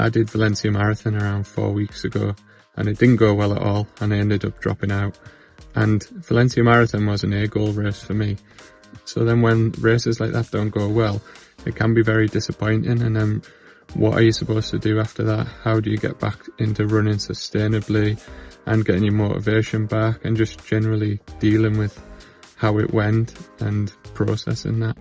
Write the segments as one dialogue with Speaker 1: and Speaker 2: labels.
Speaker 1: I did Valencia Marathon around 4 weeks ago and it didn't go well at all and I ended up dropping out. And Valencia Marathon was an A-goal race for me. So then when races like that don't go well, it can be very disappointing. And then what are you supposed to do after that? How do you get back into running sustainably and getting your motivation back and just generally dealing with how it went and processing that?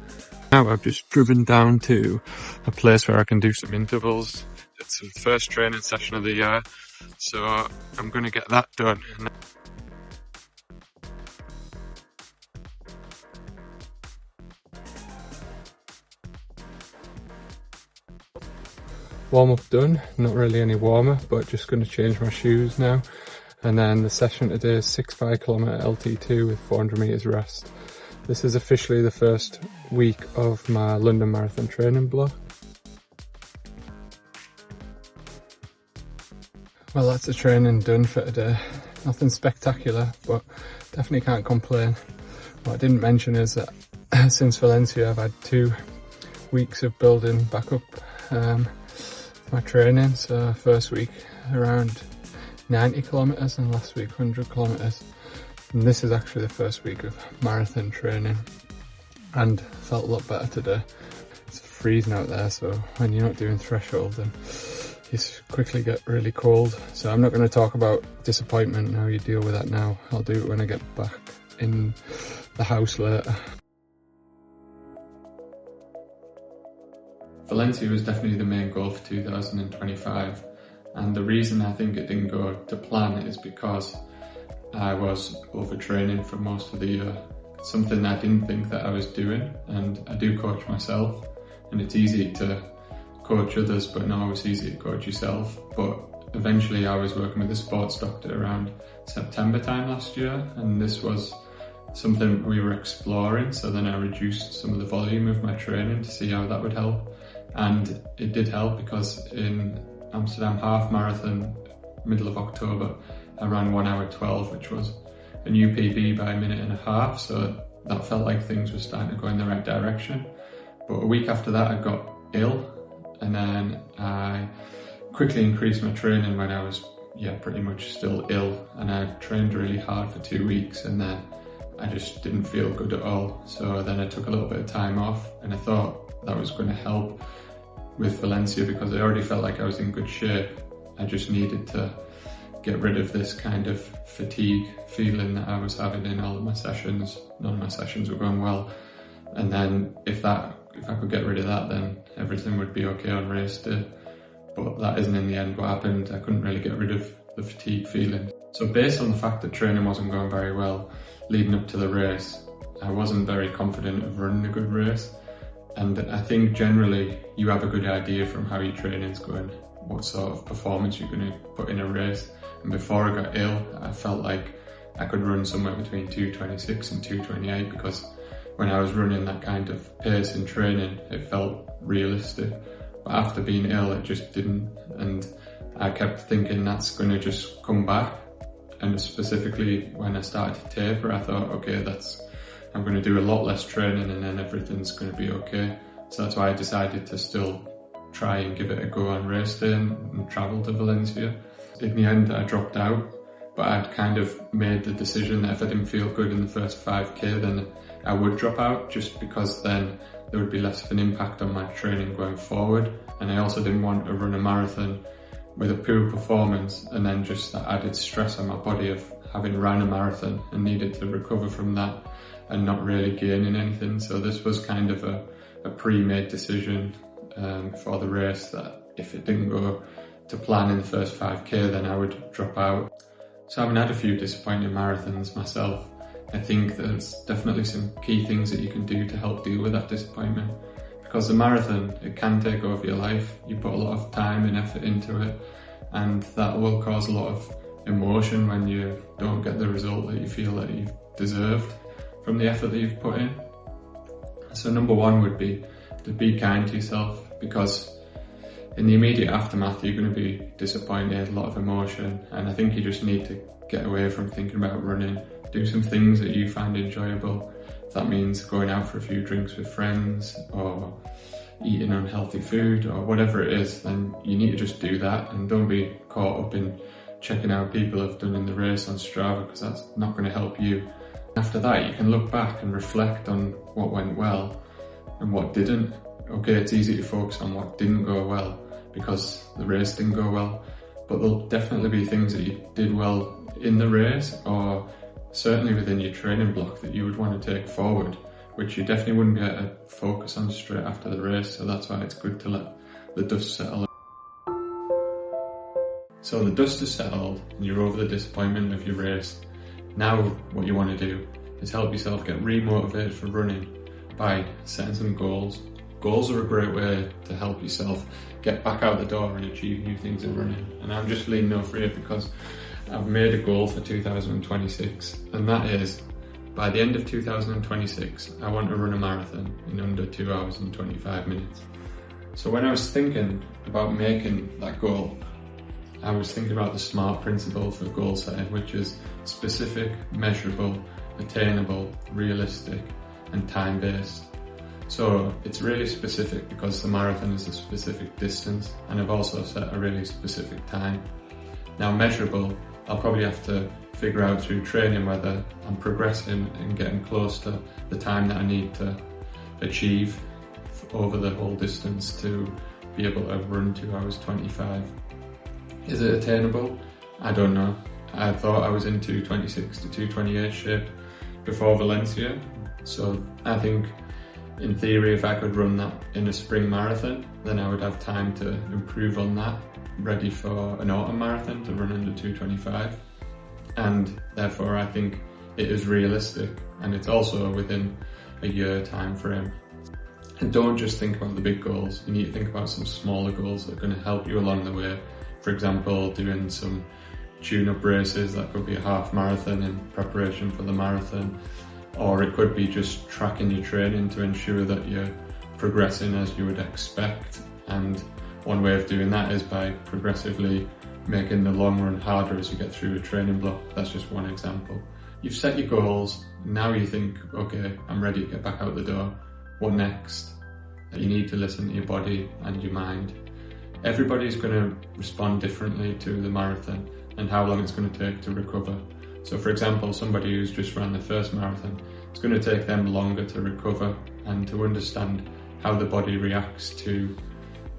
Speaker 1: Now I've just driven down to a place where I can do some intervals. It's the first training session of the year, so I'm going to get that done. Warm up done, not really any warmer, but just going to change my shoes now. And then the session today is 6 5-kilometer LT2 with 400 meters rest. This is officially the first week of my London Marathon training block. Well, that's the training done for today. Nothing spectacular, but definitely can't complain. What I didn't mention is that since Valencia I've had 2 weeks of building back up my training. So first week around 90 kilometers and last week 100 kilometers. And this is actually the first week of marathon training and felt a lot better today. It's freezing out there, so when you're not doing threshold then you quickly get really cold. So I'm not going to talk about disappointment and how you deal with that now. I'll do it when I get back in the house later. Valencia was definitely the main goal for 2025, and the reason I think it didn't go to plan is because I was overtraining for most of the year. Something I didn't think that I was doing, and I do coach myself, and it's easy to coach others but not always easy to coach yourself. But eventually I was working with a sports doctor around September time last year, and this was something we were exploring, so then I reduced some of the volume of my training to see how that would help. And it did help, because in Amsterdam half marathon, middle of October, I ran 1 hour 12, which was a new PB by 1.5 minutes, so that felt like things were starting to go in the right direction. But a week after that I got ill, and then I quickly increased my training when I was pretty much still ill, and I trained really hard for 2 weeks, and then I just didn't feel good at all. So then I took a little bit of time off, and I thought that was going to help with Valencia because I already felt like I was in good shape. I just needed to get rid of this kind of fatigue feeling that I was having in all of my sessions. None of my sessions were going well, and then if I could get rid of that, then everything would be okay on race day. But that isn't in the end what happened. I couldn't really get rid of the fatigue feeling. So based on the fact that training wasn't going very well leading up to the race, I wasn't very confident of running a good race. And I think generally you have a good idea from how your training's going, what sort of performance you're going to put in a race. And before I got ill, I felt like I could run somewhere between 2:26 and 2:28, because when I was running that kind of pace in training, it felt realistic. But after being ill, it just didn't. And I kept thinking that's going to just come back. And specifically when I started to taper, I thought, okay, I'm going to do a lot less training and then everything's going to be okay. So that's why I decided to still try and give it a go on race day and travel to Valencia. In the end, I dropped out, but I'd kind of made the decision that if I didn't feel good in the first 5k, then I would drop out, just because then there would be less of an impact on my training going forward. And I also didn't want to run a marathon with a poor performance and then just that added stress on my body of having ran a marathon and needed to recover from that and not really gaining anything. So this was kind of a pre-made decision for the race, that if it didn't go to plan in the first 5k, then I would drop out. So having had a few disappointing marathons myself, I think there's definitely some key things that you can do to help deal with that disappointment. Because the marathon, it can take over your life. You put a lot of time and effort into it, and that will cause a lot of emotion when you don't get the result that you feel that you've deserved from the effort that you've put in. So number one would be to be kind to yourself, because in the immediate aftermath you're going to be disappointed, a lot of emotion, and I think you just need to get away from thinking about running. Do some things that you find enjoyable. If that means going out for a few drinks with friends, or eating unhealthy food or whatever it is, then you need to just do that and don't be caught up in checking out people have done in the race on Strava, because that's not going to help you. After that, you can look back and reflect on what went well and what didn't. Okay, it's easy to focus on what didn't go well because the race didn't go well, but there'll definitely be things that you did well in the race, or certainly within your training block, that you would want to take forward, which you definitely wouldn't get to focus on straight after the race. So that's why it's good to let the dust settle. So the dust has settled and you're over the disappointment of your race. Now what you want to do is help yourself get re-motivated for running by setting some goals. Goals are a great way to help yourself get back out the door and achieve new things in running. And I'm just leaning over here because I've made a goal for 2026, and that is, by the end of 2026, I want to run a marathon in under 2 hours and 25 minutes. So when I was thinking about making that goal, I was thinking about the SMART principle for goal setting, which is specific, measurable, attainable, realistic, and time-based. So it's really specific because the marathon is a specific distance, and I've also set a really specific time. Now measurable, I'll probably have to figure out through training whether I'm progressing and getting close to the time that I need to achieve over the whole distance to be able to run 2 hours 25. Is it attainable? I don't know. I thought I was in 226 to 228 shape before Valencia, so I think in theory if I could run that in a spring marathon, then I would have time to improve on that, ready for an autumn marathon to run under 225, and therefore I think it is realistic, and it's also within a year time frame. And don't just think about the big goals, you need to think about some smaller goals that are going to help you along the way. For example, doing some tune-up races, that could be a half marathon in preparation for the marathon, or it could be just tracking your training to ensure that you're progressing as you would expect. And one way of doing that is by progressively making the long run harder as you get through a training block. That's just one example. You've set your goals, now you think, okay, I'm ready to get back out the door. What next? You need to listen to your body and your mind. Everybody's going to respond differently to the marathon and how long it's going to take to recover. So for example, somebody who's just ran their first marathon, it's going to take them longer to recover and to understand how the body reacts to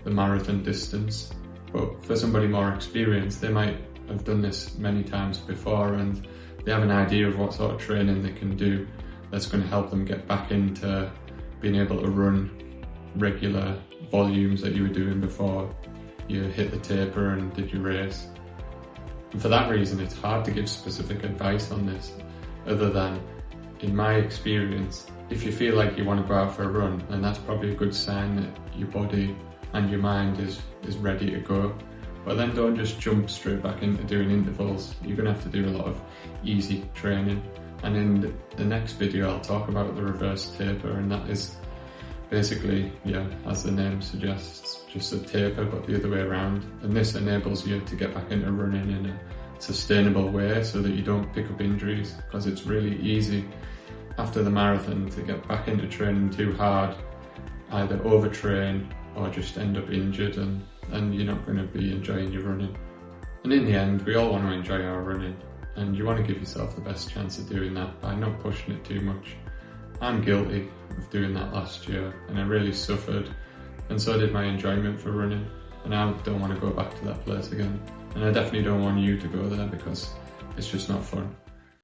Speaker 1: the marathon distance. But for somebody more experienced, they might have done this many times before and they have an idea of what sort of training they can do that's going to help them get back into being able to run regular volumes that you were doing before you hit the taper and did your race. And for that reason, it's hard to give specific advice on this, other than, in my experience, if you feel like you want to go out for a run, then that's probably a good sign that your body and your mind is ready to go. But then don't just jump straight back into doing intervals. You're going to have to do a lot of easy training. And in the next video, I'll talk about the reverse taper, and that is basically, yeah, as the name suggests, just a taper but the other way around. And this enables you to get back into running in a sustainable way so that you don't pick up injuries, because it's really easy after the marathon to get back into training too hard, either overtrain or just end up injured, and you're not going to be enjoying your running. And in the end, we all want to enjoy our running, and you want to give yourself the best chance of doing that by not pushing it too much. I'm guilty of doing that last year, and I really suffered, and so did my enjoyment for running, and I don't want to go back to that place again. And I definitely don't want you to go there, because it's just not fun.